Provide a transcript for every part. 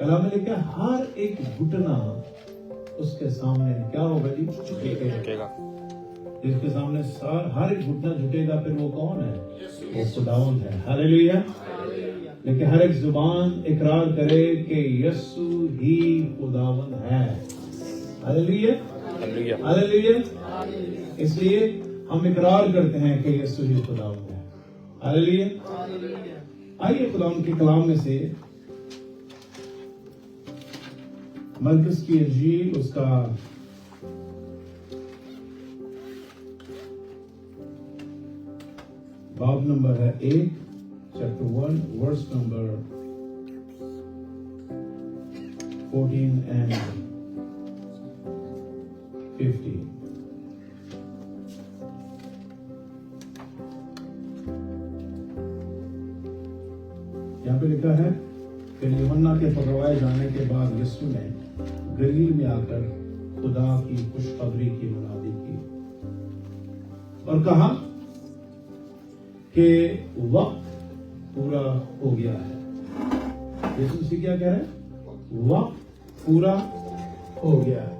کلام میں لکھا ہے ہر ایک گھٹنا اس کے سامنے کیا ہوگا جی؟ جھکے گا. جس کے سامنے ہر ایک گھٹنا جھکے گا پھر وہ کون ہے؟ وہ خداوند ہے. ہاللیلویا. لیکن ہر ایک زبان اقرار کرے کہ یسوع ہی خداوند ہے. ہاللیلویا. ہاللیلویا. اس لیے ہم اقرار کرتے ہیں کہ یسوع ہی خداوند ہے. ہاللیلویا. آئیے خداوند کے کلام میں سے مرکز کی انجیل اس کا باب نمبر ہے 1 چیپٹر 1 ورس نمبر 14 and 15. یہاں پہ لکھا ہے کہ یوحنا کے پکڑوائے جانے کے بعد یسوع نے گلیل میں آ کر خدا کی خوشخبری کی منادی کی اور کہا کہ وقت پورا ہو گیا ہے. یسوع سے کیا کہہ رہے ہیں؟ وقت پورا ہو گیا ہے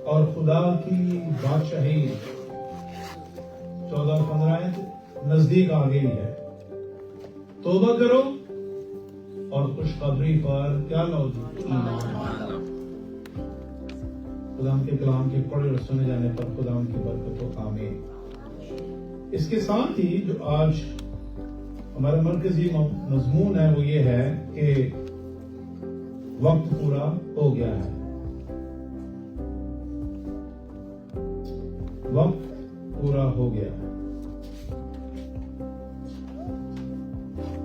اور خدا کی بادشاہی 14-15 نزدیک آ گئی ہے. توبہ کرو اور خوشخبری پر کیا لو؟ ایمان. خدا کے کلام کے پڑھے اور سنے جانے پر خدا ان کی برکت و آمین. اس کے ساتھ ہی جو آج ہمارا مرکزی مضمون ہے وہ یہ ہے کہ وقت پورا ہو گیا ہے. وقت پورا ہو گیا ہے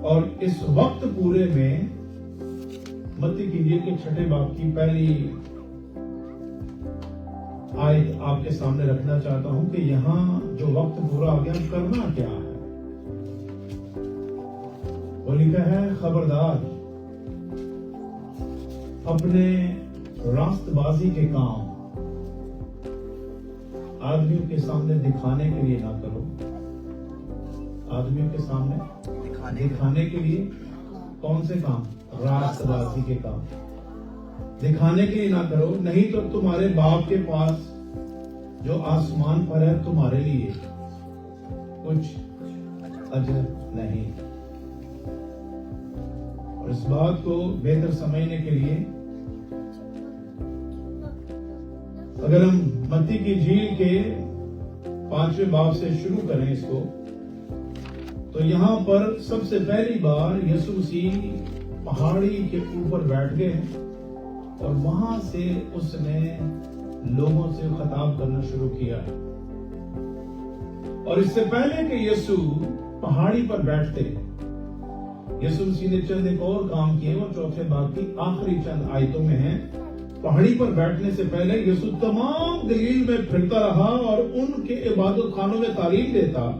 اور اس وقت پورے میں متی کی انجیل کے 6 باب کی پہلی آیت آپ کے سامنے رکھنا چاہتا ہوں کہ یہاں جو وقت پورا ہو گیا کرنا کیا ہے. وہ لکھا ہے خبردار اپنے راست بازی کے کام آدمیوں کے سامنے دکھانے کے لیے نہ کرو. آدمیوں کے سامنے دکھانے کے لیے کون سے کام؟ راست بازی کے کام دکھانے کے لیے نہ کرو، نہیں تو تمہارے باپ کے پاس جو آسمان پر ہے تمہارے لیے کچھ اجر نہیں. اور اس بات کو بہتر سمجھنے کے لیے اگر ہم متی کی انجیل کے 5ویں باب سے شروع کریں اس کو، تو یہاں پر سب سے پہلی بار یسوع مسیح پہاڑی کے اوپر بیٹھ گئے اور وہاں سے اس نے لوگوں سے خطاب کرنا شروع کیا. اور اس سے پہلے کہ یسوع پہاڑی پر بیٹھتے یسوع مسیح نے چند ایک اور کام کیے، وہ 4 باب کی آخری چند آیتوں میں ہیں. پہاڑی پر بیٹھنے سے پہلے یسوع تمام گلیل میں پھرتا رہا اور ان کے عبادت خانوں میں تعلیم دیتا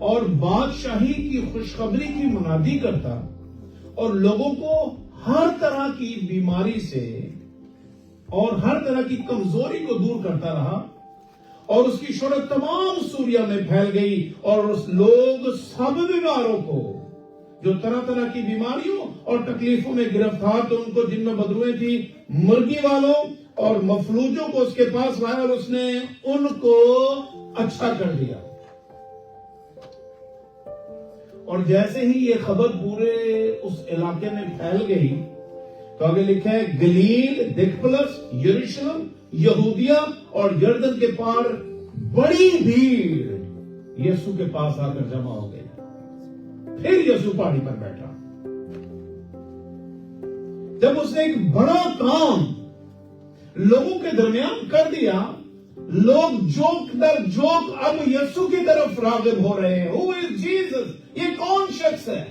اور بادشاہی کی خوشخبری کی منادی کرتا اور لوگوں کو ہر طرح کی بیماری سے اور ہر طرح کی کمزوری کو دور کرتا رہا اور اس کی شہرت تمام سوریا میں پھیل گئی اور اس لوگ سب بیماروں کو جو طرح طرح کی بیماریوں اور تکلیفوں میں گرفتار تھے، ان کو جن میں بدروئیں تھی، مرگی والوں اور مفلوجوں کو اس کے پاس لایا اور اس نے ان کو اچھا کر دیا. اور جیسے ہی یہ خبر پورے اس علاقے میں پھیل گئی تو آگے لکھا ہے گلیل، دکپلس، یروشلم، یہودیہ اور یردن کے پار بڑی بھیڑ یسوع کے پاس آ کر جمع ہو گئی. پھر یسوع پہاڑی پر بیٹھا. جب اس نے ایک بڑا کام لوگوں کے درمیان کر دیا، لوگ جوک در جوک اب یسوع کی طرف راغب ہو رہے ہیں. Who is Jesus؟ یہ کون شخص ہے؟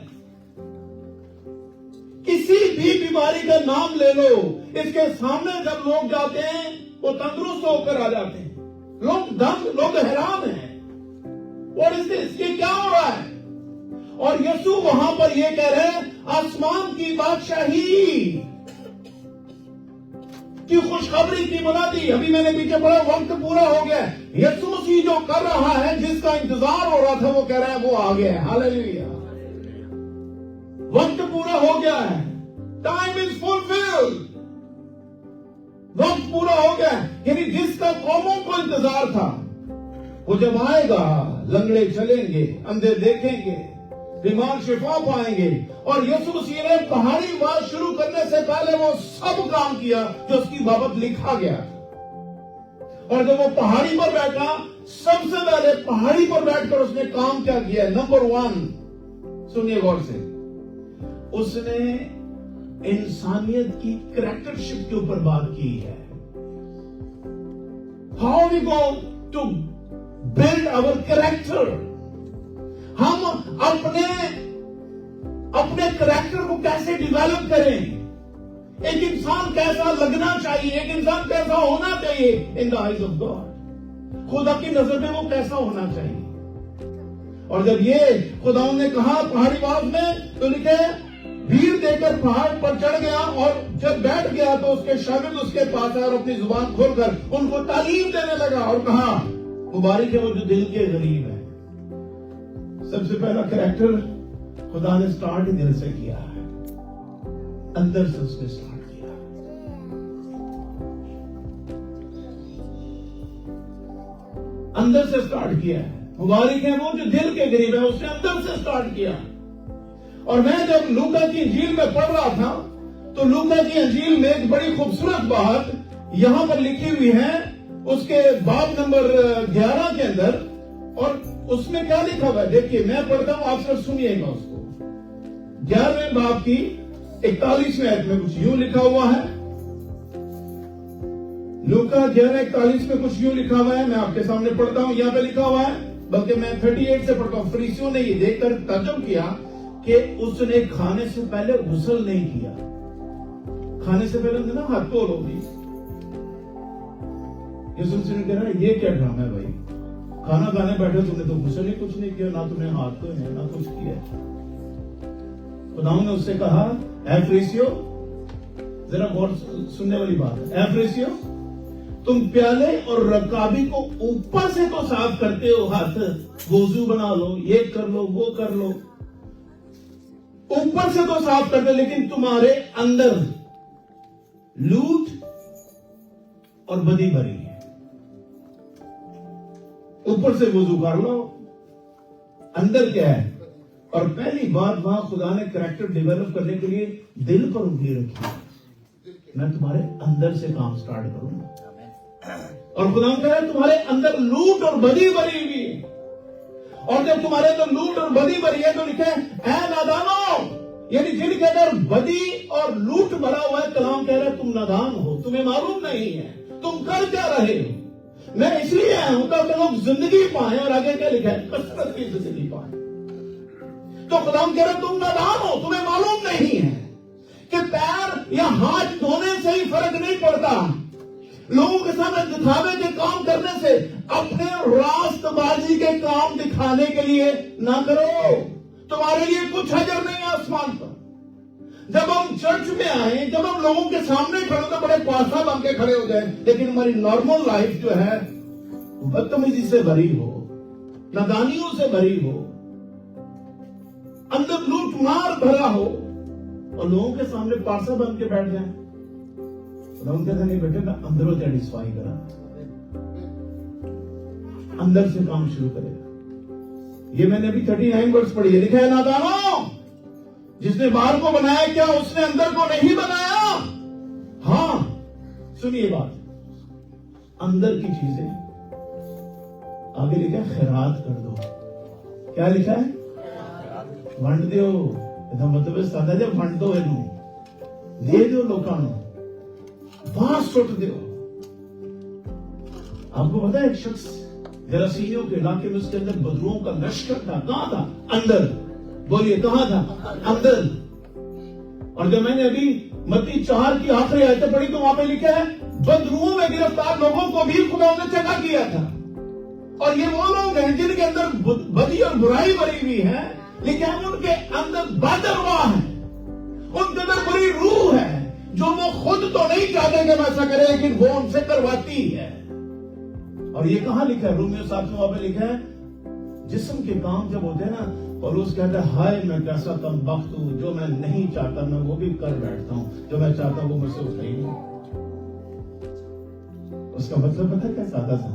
کسی بھی بیماری کا نام لے لو، اس کے سامنے جب لوگ جاتے ہیں وہ تندرست ہو کر آ جاتے ہیں. لوگ دنگ، لوگ حیران ہیں. What is this؟ یہ کیا ہو رہا ہے؟ اور یسوع وہاں پر یہ کہہ رہے ہیں آسمان کی بادشاہی کی خوشخبری کی منادی. ابھی میں نے پیچھے پڑھا وقت پورا ہو گیا. یسوع مسیح جو کر رہا ہے، جس کا انتظار ہو رہا تھا، وہ کہہ رہا ہے وہ آ گیا ہے. ہاللیلویا. وقت پورا ہو انتظار تھا. وہ جب آئے گا لنگڑے چلیں گے, اندھے دیکھیں گے, بیمار شفا پائیں گے. اور یسوع مسیح نے پہاڑی بات شروع کرنے سے پہلے وہ سب کام کیا جو اس کی بابت لکھا گیا. اور جب وہ پہاڑی پر بیٹھا, سب سے پہلے پہاڑی پر بیٹھ کر اس نے کام کیا کیا. نمبر 1, سنیے غور سے, اس نے انسانیت کی کریکٹرشپ کے اوپر بات کی ہے. How we go to build our character. ہم اپنے کریکٹر کو کیسے ڈیولپ کریں. ایک انسان کیسا لگنا چاہیے, ایک انسان کیسا ہونا چاہیے in the eyes of God. خدا کی نظر میں وہ کیسا ہونا چاہیے. اور جب یہ خدا نے کہا پہاڑی باز میں, تو لکھے بھیڑ دے کر پہاڑ پر چڑھ گیا, اور جب بیٹھ گیا تو اس کے شاگرد اس کے پاس آئے اور اپنی زبان کھول کر ان کو تعلیم دینے لگا اور کہا مبارک ہے وہ جو دل کے غریب ہے. سب سے پہلا کریکٹر خدا نے سٹارٹ دل سے کیا ہے, اندر سے اس نے سٹارٹ کیا. اندر سے سٹارٹ کیا ہے. مبارک ہے وہ جو دل کے غریب ہے, اس نے اندر سے سٹارٹ کیا. اور میں جب لوکا کی انجیل میں پڑھ رہا تھا تو لوکا کی انجیل میں ایک بڑی خوبصورت بات یہاں پر لکھی ہوئی ہے, اس کے باب نمبر 11 کے اندر. اور اس میں کیا لکھا ہوا ہے دیکھیے, میں پڑھتا ہوں, آپ سب سنیے گا اس کو. 11ویں باب کی 41ویں آیت میں کچھ یوں لکھا ہوا ہے. لوکا 11:41 میں کچھ یوں لکھا ہوا ہے. میں آپ کے سامنے پڑھتا ہوں. یہاں پہ لکھا ہوا ہے, بلکہ میں 38 سے پڑھتا ہوں. فریسیوں نے یہ دیکھ کر تعجب کیا کہ اس نے کھانے سے پہلے غسل نہیں کیا. کھانے سے پہلے نا ہاتھ دھو لو بھی. یسوع مسیح نے کہہ رہا ہے یہ کیا ڈرامہ ہے بھائی, کھانا کھانے بیٹھے تم نے تو غسل ہی کچھ نہیں کیا, نہ تم نے ہاتھ دھوئے ہیں نہ کچھ کیا. خداوند نے اس سے کہا اے فریسیو, ذرا غور سننے والی بات ہے, اے فریسیو تم پیالے اور رکابی کو اوپر سے تو صاف کرتے ہو, ہاتھ وضو بنا لو, یہ کر لو وہ کر لو, اوپر سے تو صاف کرتے, لیکن تمہارے اندر لوٹ اور بدی بھری ہے. اوپر سے وضو کر لو, اندر کیا ہے. اور پہلی بات وہاں خدا نے کریکٹر ڈیولپ کرنے کے لیے دل پر انگلی رکھی. میں تمہارے اندر سے کام سٹارٹ کروں گا. اور خدا کہہ رہا ہے تمہارے اندر لوٹ اور بدی بھری ہوئی ہے. اور جب تمہارے اندر لوٹ اور بدی بھری ہے تو لکھے اے نادانو, یعنی جن کے اندر بدی اور لوٹ بھرا ہوا ہے, کلام کہہ رہا ہے تم نادان ہو, تمہیں معلوم نہیں ہے تم کر کیا رہے ہو. میں اس لیے آیا ہوں تاکہ لوگ زندگی پائیں, اور آگے کیا لکھا ہے کثرت کی زندگی پائیں. تو خدا کہہ رہا ہے تم نادان ہو, تمہیں معلوم نہیں ہے کہ پیر یا ہاتھ دھونے سے ہی فرق نہیں پڑتا. لوگوں کے سامنے دکھاوے کے کام کرنے سے, اپنے راست بازی کے کام دکھانے کے لیے نہ کرو. تمہارے لیے کچھ اجر نہیں آسمان پر. جب ہم چرچ میں آئیں, جب ہم لوگوں کے سامنے کھڑے تو بڑے پاسا بن کے کھڑے ہو جائیں, لیکن ہماری نارمل لائف جو ہے بدتمیزی سے بھری ہو, نادانیوں سے بھری ہو, اندر لوٹ مار بھرا ہو, اور لوگوں کے سامنے پاسا بن کے بیٹھ جائیں. ان کے نہیں بیٹھے میں اندروں سیٹسفائی کرا, اندر سے کام شروع کرے گا. یہ میں نے ابھی 39 ورڈز پڑھی ہے, لکھا ہے نادانو جس نے باہر کو بنایا کیا اس نے اندر کو نہیں بنایا. ہاں سنیے بات, اندر کی چیزیں آگے لکھا ہے خیرات کر دو. کیا لکھا ہے؟ ونڈ دیو. مطلب سادہ جب ونڈ دو دے دو لوگوں بانس سٹ دیو. آپ کو پتا ہے ایک شخص جراثیموں کے علاقے میں اس کے اندر بدروؤں کا لشکر تھا. کہاں تھا؟ اندر. بولیے کہاں تھا؟ اندر. اور جب میں نے ابھی متی 4 کی آخری آیتیں پڑھی تو وہاں پہ لکھا ہے بدروؤں میں گرفتار لوگوں کو بھی خدا نے چنگا کیا تھا. اور یہ وہ لوگ ہیں جن کے اندر بدی اور برائی بھری ہوئی ہے, لیکن ان کے اندر بد ارواح ہے, ان کے اندر بری روح ہے جو وہ خود تو نہیں چاہتے کہ میں ایسا کرے, لیکن وہ ان سے کرواتی ہے. اور یہ کہاں لکھا ہے؟ رومیو 7 میں وہاں پہ لکھا ہے جسم کے کام جب ہوتے ہیں نا, اور اس کہتا ہے ہائے میں کیسا کم بخت ہوں, جو میں نہیں چاہتا میں وہ بھی کر بیٹھتا ہوں, جو میں چاہتا ہوں وہ مجھ سے ہوتا ہی نہیں. اس کا مطلب پتہ کیا سادہ تھا,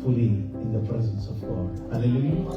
fully in the presence of God. Hallelujah.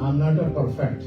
I'm not a perfect,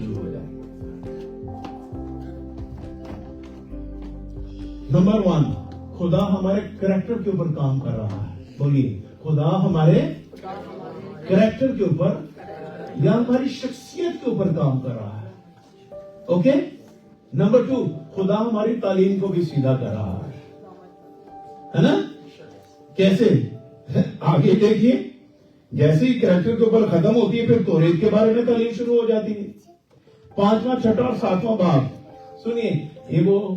شروع ہو جائے. نمبر 1, خدا ہمارے کریکٹر کے اوپر کام کر رہا ہے. بولیے, خدا ہمارے کریکٹر کے اوپر یا ہماری شخصیت کے اوپر کام کر رہا ہے. اوکے. نمبر 2, خدا ہماری تعلیم کو بھی سیدھا کر رہا ہے نا. کیسے؟ آگے دیکھیے, جیسے ہی کریکٹر کے اوپر ختم ہوتی ہے پھر توریت کے بارے میں تعلیم شروع ہو جاتی ہے. 5واں 6واں اور 7واں باب سنیے, یہ وہ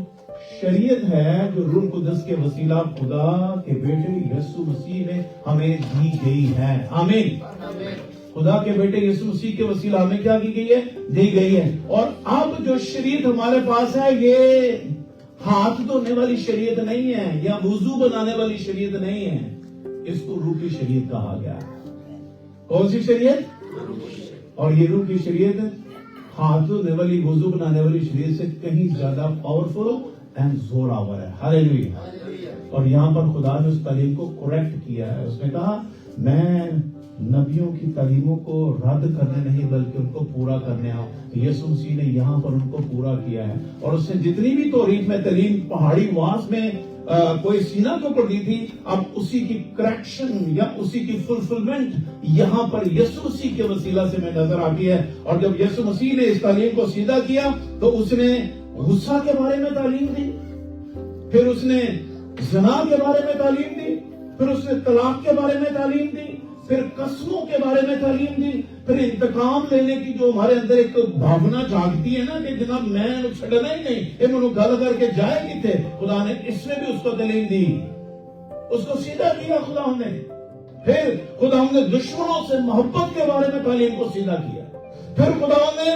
شریعت ہے جو روح القدس کے وسیلہ خدا کے بیٹے یسوع مسیح نے ہمیں دی گئی ہے. آمین. خدا کے بیٹے یسوع مسیح کے وسیلہ ہمیں کیا کی گئی ہے؟ دی گئی ہے. اور اب جو شریعت ہمارے پاس ہے یہ ہاتھ دھونے والی شریعت نہیں ہے یا وضو بنانے والی شریعت نہیں ہے. اس کو روح کی شریعت کہا گیا ہے. کون سی شریعت؟ اور یہ روح کی شریعت ہاتھ دھونے والی وضو بنانے والی شریعت سے کہیں زیادہ پاورفل اینڈ زوراور ہے. ہاللیلویا. اور یہاں پر خدا نے اس تعلیم کو کریکٹ کیا ہے. اس نے کہا میں نبیوں کی تعلیموں کو رد کرنے نہیں بلکہ ان کو پورا کرنے آؤں. یسوع مسیح نے یہاں پر ان کو پورا کیا ہے. اور اس نے جتنی بھی توریت میں تعلیم پہاڑی واس میں کوئی سینہ کے اوپر دی تھی, اب اسی کی کریکشن یا اسی کی فلفلمنٹ یہاں پر یسوع مسیح کے وسیلہ سے میں نظر آتی ہے. اور جب یسوع مسیح نے اس تعلیم کو سیدھا کیا تو اس نے غصہ کے بارے میں تعلیم دی, پھر اس نے زنا کے بارے میں تعلیم دی, پھر اس نے طلاق کے بارے میں تعلیم دی, پھر قسموں کے بارے میں تعلیم دی, پھر انتقام لینے کی جو ہمارے اندر ایک بھاونا جاگتی ہے نا کہ جناب میں چھڑنا ہی نہیں, یہ منو گل کر کے جائے کتے. خدا نے اس میں بھی اس کو تعلیم دی, اس کو سیدھا کیا خدا نے. پھر خدا نے دشمنوں سے محبت کے بارے میں تعلیم کو سیدھا کیا. پھر خدا نے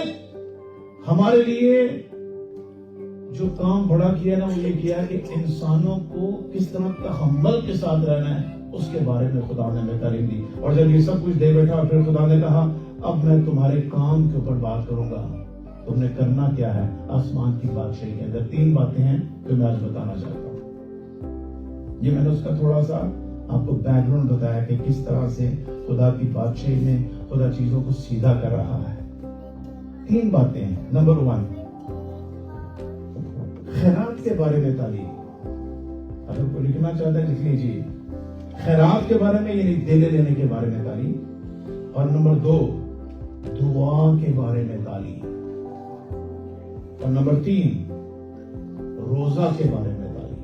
ہمارے لیے جو کام بڑا کیا نا وہ یہ کیا کہ انسانوں کو کس طرح تحمل کے ساتھ رہنا ہے اس کے بارے میں خدا نے ہمیں تعلیم دی. اور جب یہ سب کچھ دے بیٹھا پھر خدا نے کہا اب میں تمہارے کام کے اوپر بات کروں گا, تم نے کرنا کیا ہے آسمان کی بادشاہی کے اندر. 3 باتیں ہیں جو میں آج بتانا چاہتا ہوں. یہ میں نے اس کا تھوڑا سا آپ کو بیک گراؤنڈ بتایا کہ کس طرح سے خدا کی بادشاہی میں خدا چیزوں کو سیدھا کر رہا ہے. 3 باتیں ہیں. نمبر 1, خیرات کے بارے میں تعلیم. اگر کوئی لکھنا چاہتا ہے لکھ لیجیے. خیرات کے بارے میں یعنی دینے لینے کے بارے میں تعلیم. اور نمبر 2, دعا کے بارے میں تعلیم. اور نمبر 3, روزہ کے بارے میں تعلیم.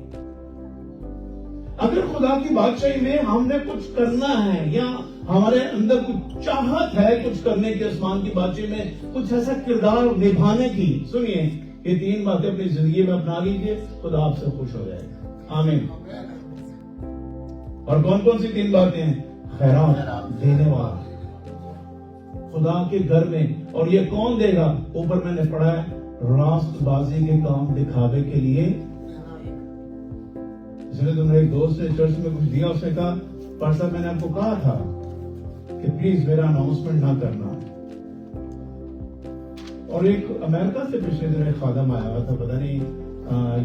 اگر خدا کی بادشاہی میں ہم نے کچھ کرنا ہے یا ہمارے اندر کچھ چاہت ہے کچھ کرنے کی آسمان کی بادشاہی میں کچھ ایسا کردار نبھانے کی, سنیے یہ 3 باتیں اپنی زندگی میں اپنا لیجیے, خدا آپ سے خوش ہو جائے گا. آمین. اور کون کون سی 3 باتیں ہیں؟ خیرات دینے والا خدا کے گھر میں. اور یہ کون دے گا؟ اوپر میں نے پڑھا ہے راست بازی کے کام دکھاوے کے لیے. اس نے تمہارے ایک دوست نے چرچ میں کچھ دیا, اس نے کہا پاسٹر صاحب میں نے آپ کو کہا تھا کہ پلیز میرا اناؤنسمنٹ نہ کرنا. اور ایک امریکہ سے پچھلے دن ایک خادم آیا ہوا تھا, پتہ نہیں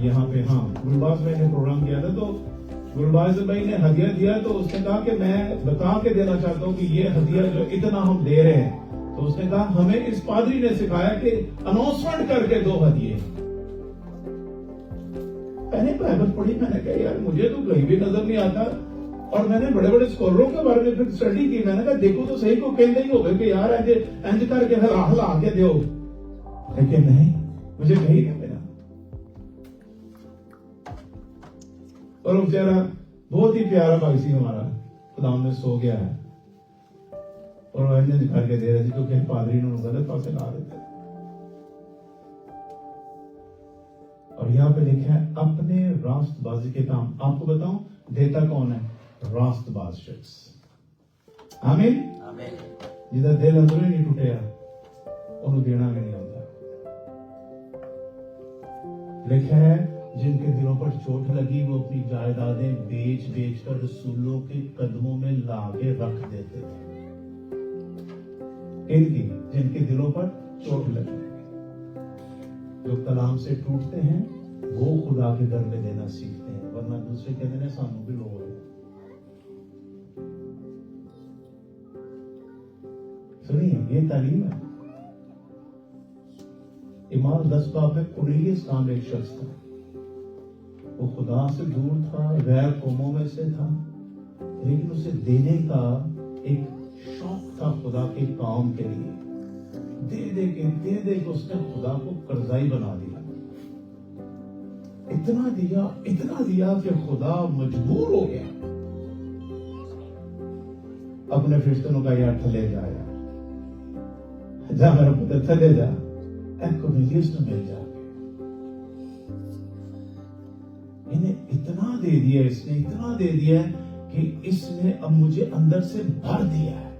یہاں پہ, ہاں گلباز بھائی نے پروگرام کیا تھا, تو گلباز بھائی نے ہدیہ دیا تو اس نے کہا کہ میں بتا کے دینا چاہتا ہوں کہ یہ ہدیہ جو اتنا ہم دے رہے ہیں. تو اس نے کہا ہمیں اس پادری نے سکھایا کہ اناؤنسمنٹ کر کے 2 ہدیے. میں نے بائبل پڑھی, میں نے کہا یار مجھے تو کہیں بھی نظر نہیں آتا. اور میں نے بڑے بڑے اسکالروں کے بارے میں پھر اسٹڈی کی. میں نے کہا دیکھو تو صحیح کو کہیں نہیں ہوگا کہ یار انج کر کے ہلا کے دیو, لیکن نہیں, مجھے کہیں نہیں ملا. اور وہ بیچارہ بہت ہی پیارا بھائی سی ہمارا, خدا نے سو گیا ہے اور وہ انج کر کے دے رہے تھے کیونکہ پادری نے غلط پاسے لا دیتے. اور یہاں پہ لکھا ہے اپنے راست بازی کے کام. آپ کو بتاؤں دیتا کون ہے؟ راست باز شخص. آمین. جدھر دل اندروں نہیں ٹوٹیا انہوں دینا بھی نہیں ہوتا. لکھا ہے جن کے دلوں پر چوٹ لگی وہ اپنی جائیدادیں بیچ بیچ کر رسولوں کے قدموں میں لا کے رکھ دیتے تھے. ان کی جن کے دلوں پر چوٹ لگی, جو کلام سے ٹوٹتے ہیں وہ خدا کے گھر میں دینا سیکھتے ہیں, ورنہ دوسرے کہتے ہیں سانو بھی لوگ. سنیے یہ تعلیم ہے. ایمان 10 باب میں قرنیلیس نام ایک شخص تھا. وہ خدا سے دور تھا, غیر قوموں میں سے تھا, لیکن اسے دینے کا ایک شوق تھا خدا کے کام کے لیے. دے دے کے اس نے خدا کو قرضائی بنا دیا. اتنا دیا کہ خدا مجبور ہو گیا. اپنے فرشتوں کا یار تھلے جایا, جا میرا پتر تھلے جا, قرنیلیس نے مل جا کے انہیں اتنا دے دیا, اس نے اتنا دے دیا کہ اس نے اب مجھے اندر سے بھر دیا ہے.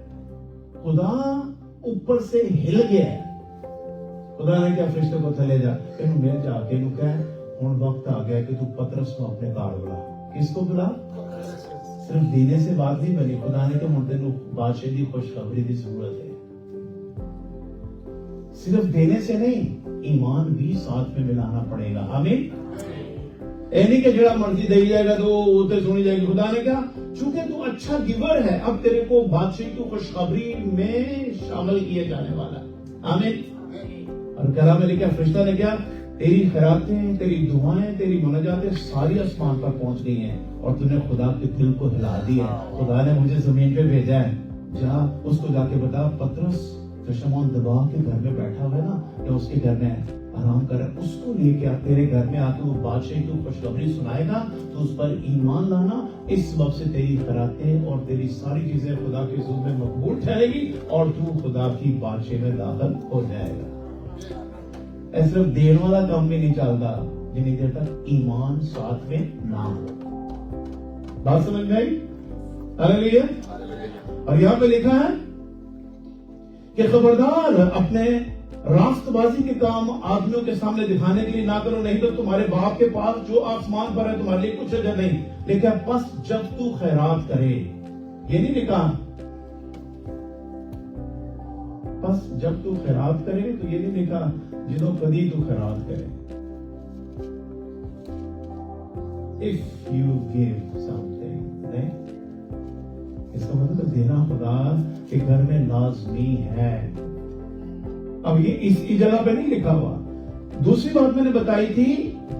خدا اوپر سے ہل گیا ہے. خدا نے کیا فرشتے کو تھلے جا کہ مل جا کے کہ ہوں وقت آ گیا کہ تو پترس کو اپنے کار بلا. کس کو بلا؟ صرف دینے سے بات نہیں بنی. خدا نے کہ ہوں تینو بادشاہ دی خوشخبری دی ضرورت ہے. صرف دینے سے نہیں, ایمان بھی ساتھ میں ملانا پڑے گا. آمین. نہیں کہ جڑا مرضی دے جائے گا تو وہ تے سنی جائے گی. خدا نے کہا چونکہ تو اچھا گیور ہے, اب تیرے کو بادشاہی کی خوشخبری میں شامل کیا جانے والا. آمین. اور کلام میں لکھا فرشتہ نے کیا, تیری خیراتیں, تیری دعائیں, تیری مناجاتیں ساری آسمان پر پہنچ گئی ہیں اور تو نے خدا کے دل کو ہلا دیا. خدا نے مجھے زمین پہ بھیجا ہے. جا اس کو جا کے بتا, پترس جو شمعون دبا کے گھر میں بیٹھا ہوا ہے نا, یا اس کے گھر میں آرام کر, اس کو لے کے تیرے گھر میں آ کے وہ بادشاہی کو خوشخبری سنائے گا تو اس پر ایمان لانا. اس سبب سے تیری خیراتیں اور تیری ساری چیزیں خدا کے حضور میں مقبول ٹھہرے گی اور تو خدا کی بادشاہی میں داخل ہو جائے گا. صرف دین والا کام بھی نہیں چلتا جتنی دیر تک ایمان ساتھ میں نہ ہو. بات سمجھ میں آئی؟ ہاللیلویا. اور یہاں پہ لکھا ہے کہ خبردار اپنے راست بازی کے کام آدمیوں کے سامنے دکھانے کے لیے نہ کرو, نہیں تو تمہارے باپ کے پاس جو آسمان پر ہے تمہارے لیے کچھ اجر نہیں. لیکن بس جب تو خیرات کرے, یہ نہیں لکھا بس جب تو خیرات کرے, تو یہ نہیں لکھا جنہوں کدی تو خیرات کرے. If you give something, نہیں, اس کا مطلب دینا خدا کے گھر میں لازمی ہے. اب یہ اس جگہ پہ نہیں لکھا ہوا. دوسری بات میں نے بتائی تھی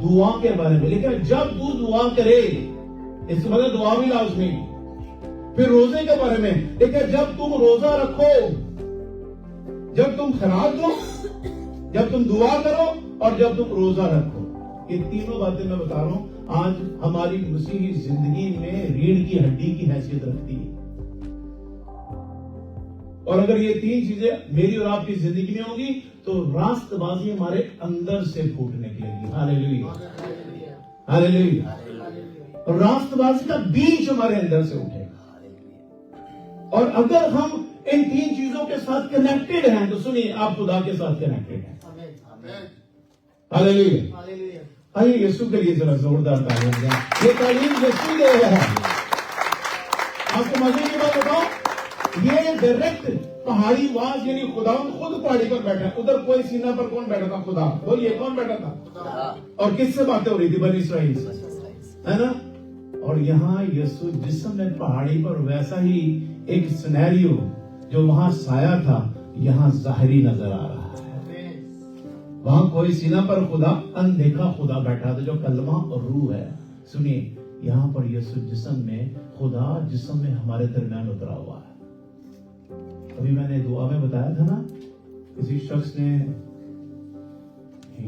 دعا کے بارے میں, لیکن جب تو دعا کرے, اس کا مطلب دعا بھی لازمی. پھر روزے کے بارے میں, لیکن جب تم روزہ رکھو, جب تم خیرات دو, جب تم دعا کرو اور جب تم روزہ رکھو, یہ تینوں باتیں میں بتا رہا ہوں آج ہماری مسیحی زندگی میں ریڑھ کی ہڈی کی حیثیت رکھتی ہے. اور اگر یہ تین چیزیں میری اور آپ کی زندگی میں ہوگی تو راست بازی ہمارے اندر سے پھوٹنے لگے گی. ہاللیلویا, ہاللیلویا. اور راست بازی کا بیج ہمارے اندر سے اٹھے گا. اور اگر ہم ان تین چیزوں کے ساتھ کنیکٹڈ ہیں تو سنیے, آپ خدا کے ساتھ کنیکٹڈ ہیں. ہاللیلویا. آئیے یسوع کے لیے ذرا زوردار تعلیم دیں. یہ تعلیم یسوع دے رہا ہے. آپ کو مزے کی بات بتاؤ, یہ ڈائریکٹ پہاڑی واز, یعنی خدا خود پہاڑی پر بیٹھا ہے. ادھر کوئی سینہ پر کون بیٹھا تھا؟ خدا. بولیے کون بیٹھا تھا؟ اور کس سے باتیں ہو رہی تھی؟ بنی اسرائیل سے, ہے نا. اور یہاں یسوع جسم میں پہاڑی پر ویسا ہی ایک سینیریو جو وہاں سایہ تھا یہاں ظاہری نظر آ رہا ہے. وہاں کوئی سینہ پر خدا, اندیکھا خدا بیٹھا تھا جو کلمہ اور روح ہے. سنیے, یہاں پر یسوع جسم میں, خدا جسم میں ہمارے درمیان اترا ہوا ہے. ابھی میں نے دعا میں بتایا تھا نا, کسی شخص نے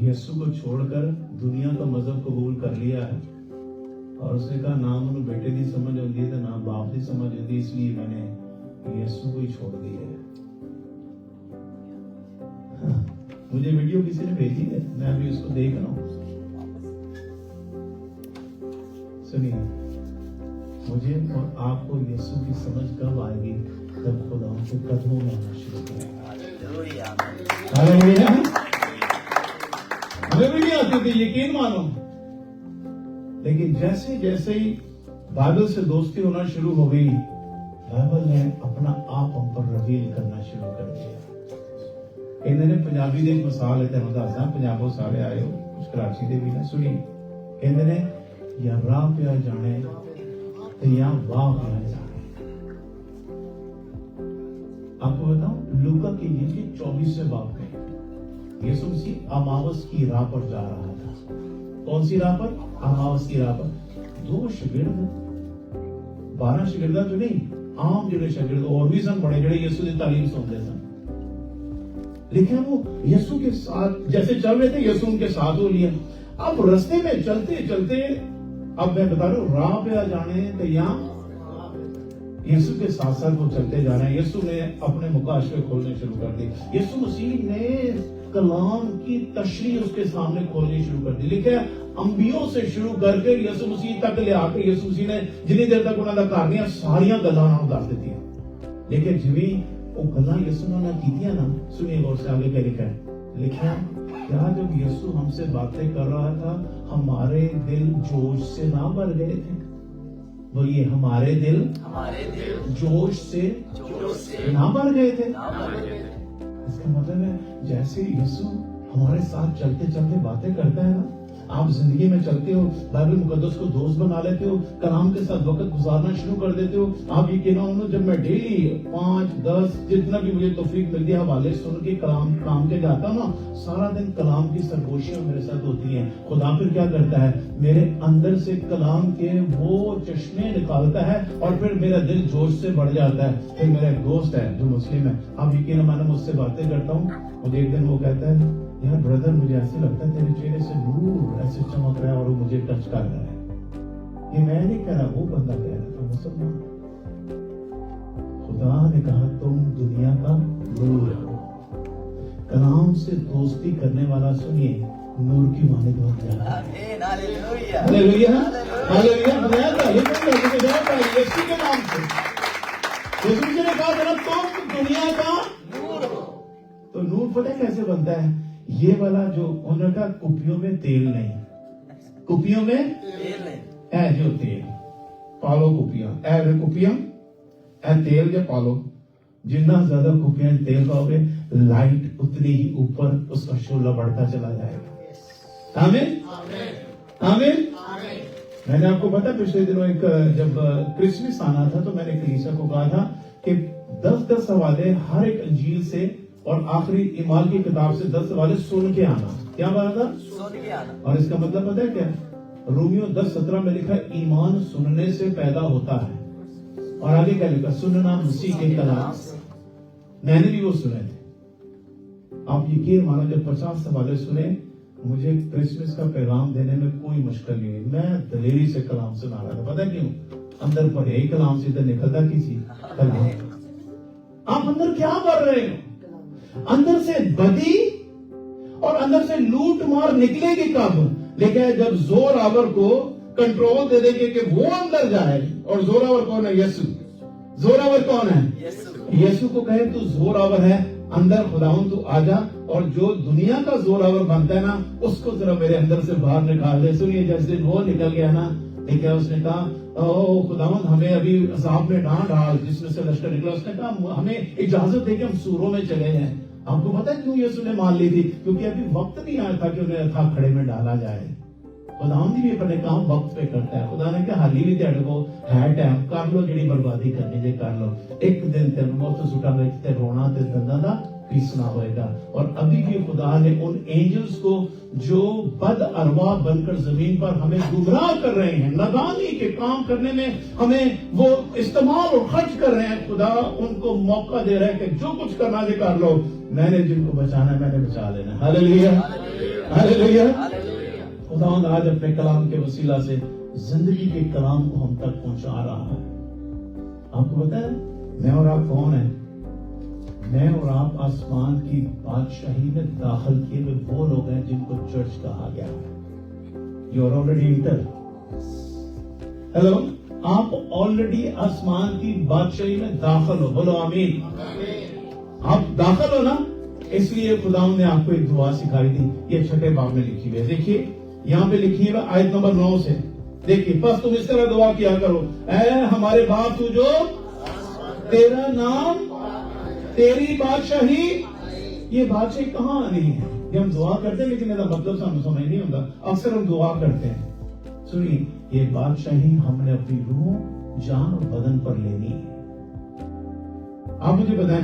یسوع کو چھوڑ کر دنیا کا مذہب قبول کر لیا ہے اور اس نے کہا نہ مجھے بیٹے کی سمجھ ہوتی ہے نہ باپ کی سمجھ ہوتی, اس لیے میں نے یسوع کو ہی چھوڑ دیا ہے. مجھے ویڈیو کسی نے بھیجی ہے, میں ابھی اس کو دیکھ رہا ہوں. سنیے, مجھے اور آپ کو یسوع کی سمجھ کب آئے گی؟ جب خدا ان کے قدموں میں آنا شروع کرے گا. ہمیں بھی نہیں آتی تھی, یقین مانو. لیکن جیسے جیسے ہی بائبل سے دوستی ہونا شروع ہو گئی, بائبل نے اپنا آپ ہم پر ریویل کرنا شروع کر دیا. انہوں نے پنجابی دے ایک مثال ہے, تینوں دسدا, پنجابوں سارے آئے ہو, کچھ کراچی دے بھی نے سنی. انہوں نے یا راہ پہ جانے تو یا واہ پہ جانے. آپ کو بتاؤں, لوکا کی انجیل 24 باب میں یسوع مسیح اماوس کی راہ پر جا رہا تھا. کون سی راہ پر؟ اماوس کی راہ پر. 2 شاگرد 12 شاگرداں جو نہیں, عام جڑے شاگرد اور بھی سن بڑے جڑے یسوع کی تعلیم سنتے سن, لیکن وہ یسوع کے ساتھ جیسے چل رہے تھے, یسوع ان کے ساتھ ہو لیا. اب رستے میں چلتے چلتے, اب میں بتا رہا ہوں, راہ پہ آ جانے کہ یہاں یسوع کے ساتھ ساتھ وہ چلتے جا رہے ہیں. یسوع نے اپنے مکاشفے کھولنے شروع کر دی. یسوع مسیح نے کلام کی تشریح اس کے سامنے کھولنی شروع کر دی. لکھے انبیوں سے شروع کر کے یسوع مسیح تک لے آ کے یسوع مسیح نے جنی دیر تک انہوں نے کرنی ساریاں گلاں نہ دس دیتی. لیکن جویں وہ گلاں یسوع نے کیتیاں نا, سنیے غور سے آگے کیا لکھا ہے. لکھا کیا جب یسوع ہم سے باتیں کر رہا تھا ہمارے دل جوش سے نہ بھر گئے تھے؟ بولیے ہمارے دل جوش سے نہ بھر گئے تھے. اس کا مطلب ہے جیسے یسوع ہمارے ساتھ چلتے چلتے باتیں کرتا ہے نا, آپ زندگی میں چلتے ہو, بائبل مقدس کو دوست بنا لیتے ہو, کلام کے ساتھ وقت گزارنا شروع کر دیتے ہو. آپ یہ کہنا ہوں, جب میں ڈیلی 5-10 جتنا بھی مجھے توفیق ملتی ہے حوالے سن کے کلام کے جاتا ہوں نا, سارا دن کلام کی سرگوشیاں میرے ساتھ ہوتی ہیں. خدا پھر کیا کرتا ہے, میرے اندر سے کلام کے وہ چشمے نکالتا ہے اور پھر میرا دل جوش سے بڑھ جاتا ہے. پھر میرا ایک دوست ہے جو مسلم ہے, آپ یہ کہنا, میں نے مجھ سے باتیں کرتا ہوں, مجھے ایک دن وہ کہتا ہے, یار بردر مجھے ایسے لگتا ہے تیرے چہرے سے نور ایسے چمک رہا ہے اور وہ مجھے ٹچ کر رہا ہے. یہ میں نہیں کہہ رہا, وہ بندہ کہہ رہا تھا, مسلمان. خدا نے کہا تم دنیا کا نور ہو. کلام سے دوستی کرنے والا سنیے نور کی مانند بن جاتا ہے. ہاللیلویا ہاللیلویا. بنایا تھا یسوع کے نام سے. یسوع نے کہا جناب تم دنیا کا نور ہو. تو نور پتہ کیسے بنتا ہے؟ یہ والا جو انہوں نے کہا کپیوں میں تیل نہیں, کپیوں میں تیل نہیں, اے جو تیل پالو کپیاں, اے کپیاں اے تیل جو پالو, جتنا زیادہ کپیاں تیل پاؤ گے لائٹ اتنی ہی اوپر اس کا شعلہ بڑھتا چلا جائے گا. آمین آمین. میں نے آپ کو پتا پچھلے دنوں ایک جب کرسمس آنا تھا تو میں نے کلیسا کو کہا تھا کہ 10 حوالے ہر ایک انجیل سے اور آخری ایمان کی کتاب سے 10 حوالے سن کے آنا. کیا بات تھا؟ سن کے آنا. اور اس کا مطلب پتہ ہے کیا؟ رومیو 10:17 میں لکھا ایمان سننے سے پیدا ہوتا ہے. اور آگے کیا لکھا؟ سننا مسیح کے کلام. میں نے بھی وہ سنے تھے. آپ یقین مانو جب 50 حوالے سنے, مجھے کرسمس کا پیغام دینے میں کوئی مشکل نہیں ہوئی. میں دلیری سے کلام سنا رہا تھا. پتہ کیوں؟ اندر پر یہی کلام سے ادھر نکلتا کسی کلام. آپ اندر کیا کر رہے ہو؟ اندر سے بدی اور اندر سے لوٹ مار نکلے گی کب؟ لیکن جب زور آور کو کنٹرول دے دے گے کہ وہ اندر جائے. اور زور آور کون ہے؟ یسوع. زور آور کون ہے؟ یسوع کو کہے تو زور آور ہے اندر, خداوند تو آ جا, اور جو دنیا کا زور آور بنتا ہے نا اس کو ذرا میرے اندر سے باہر نکال دے. سنیے جس دن وہ نکل گیا نا, لیکن اس نے کہا او خداوند ہمیں ابھی عذاب میں نہ ڈال جس میں سے لشکر نکلا. اس نے کہا ہمیں اجازت دے کہ ہم سوروں میں چلے جائیں. آپ کو پتا ہے کیوں یسوع نے مان لی تھی؟ کیونکہ ابھی وقت نہیں آیا تھا کہ انہیں تھا کھڑے میں ڈالا جائے. خداوند بھی اپنے کام وقت پہ کرتا ہے. خدا نے کہا حالی بھی تیرے کو ہے ٹائم, کر لو جڑی بربادی کرنی جے کر لو. ایک دن تے موت سٹا میں تے رونا تے دنداں دا پیسنا ہوئے گا. اور ابھی بھی خدا نے ان اینجلز کو جو بد ارواح بن کر زمین پر ہمیں گمراہ کر رہے ہیں, نادانی کے کام کرنے میں ہمیں وہ استعمال اور خرچ کر رہے ہیں, خدا ان کو موقع دے رہا ہے کہ جو کچھ کرنا ہے کر لو. میں نے جن کو بچانا ہے میں نے بچا لینا. ہاللیلویا ہاللیلویا. خداوند آج اپنے کلام کے وسیلہ سے زندگی کے کلام کو ہم تک پہنچا رہا ہے. آپ کو پتا ہے میں اور آپ کون ہیں؟ میں اور آپ آسمان کی بادشاہی میں داخل کیے ہوئے وہ لوگ ہیں جن کو چرچ کہا گیا ہے. You are already enter. Hello, آپ آلریڈی آسمان کی بادشاہی میں داخل ہو. بولو آمین. آپ داخل ہو نا, اس لیے خداوند نے آپ کو ایک دعا سکھائی تھی. یہ 6 باب میں لکھی ہوئی ہے. دیکھیے یہاں پہ لکھی ہے آیت نمبر 9 سے. دیکھیے بس تم اس طرح دعا کیا کرو, اے ہمارے باپ تو جو تیرا نام, تیری بادشاہی. یہ بادشاہی کہاں آنی ہے؟ یہ ہم دعا کرتے ہیں لیکن اس کا مطلب سامنے سمجھ نہیں ہوتا. اکثر ہم دعا کرتے ہیں. سنیے, یہ بادشاہی ہم نے اپنی روح, جان اور بدن پر لینی ہے. آپ مجھے بتائیں,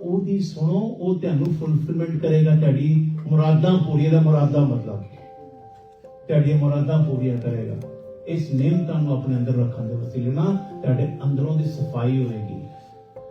ਉਹਦੀ ਸੁਣੋ, ਉਹ ਤੁਹਾਨੂੰ ਫੁਲਫਿਲਮੈਂਟ ਕਰੇਗਾ, ਤੁਹਾਡੀ ਮੁਰਾਦਾਂ ਪੂਰੀਆਂ ਦਾ ਮੁਰਾਦਾ ਮਤਲਬ ਤੁਹਾਡੀਆਂ ਮੁਰਾਦਾਂ ਪੂਰੀਆਂ ਕਰੇਗਾ। ਇਸ ਨਿਯਮਤਾਂ ਨੂੰ ਆਪਣੇ ਅੰਦਰ ਰੱਖਣ ਦੇ ਵਸੀਲੇ ਨਾਲ ਤੁਹਾਡੇ ਅੰਦਰੋਂ ਦੀ ਸਫਾਈ ਹੋਏਗੀ।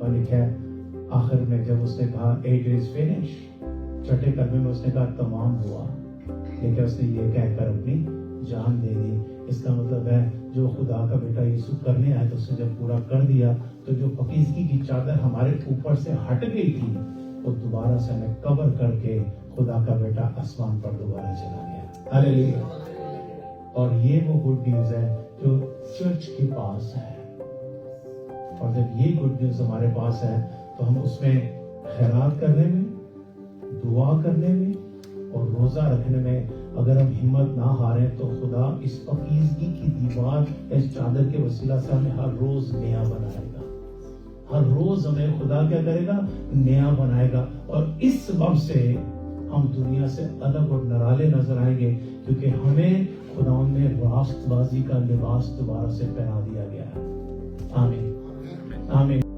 اور لکھا ہے آخر میں جب اس نے کہا اٹ از فنش، چھٹے کلمے میں اس نے کہا تمام ہوا، لیکن اس نے یہ کہہ کر اپنی جان دے دی۔ اس کا مطلب ہے جو خدا کا بیٹا یسوع کرنے آیا تو اس نے جب پورا کر دیا تو جو پاکیزگی کی چادر ہمارے اوپر سے ہٹ گئی تھی وہ دوبارہ سے ہمیں کور کر کے خدا کا بیٹا آسمان پر دوبارہ چلا گیا۔ ہاللیلویا۔ اور یہ وہ گڈ نیوز ہے جو چرچ کے پاس ہے، اور جب یہ گڈ نیوز ہمارے پاس ہے تو ہم اس میں خیرات کرنے میں، دعا کرنے میں اور روزہ رکھنے میں اگر ہم ہمت نہ ہاریں تو خدا اس پاکیزگی کی دیوار اس چادر کے وسیلہ سے ہمیں ہر روز نیا بنائے گا۔ ہر روز ہمیں خدا کیا کرے گا؟ نیا بنائے گا، اور اس سبب سے ہم دنیا سے الگ اور نرالے نظر آئیں گے، کیونکہ ہمیں خدا نے راست بازی کا لباس دوبارہ سے پہنا دیا گیا ہے۔ آمین آمین۔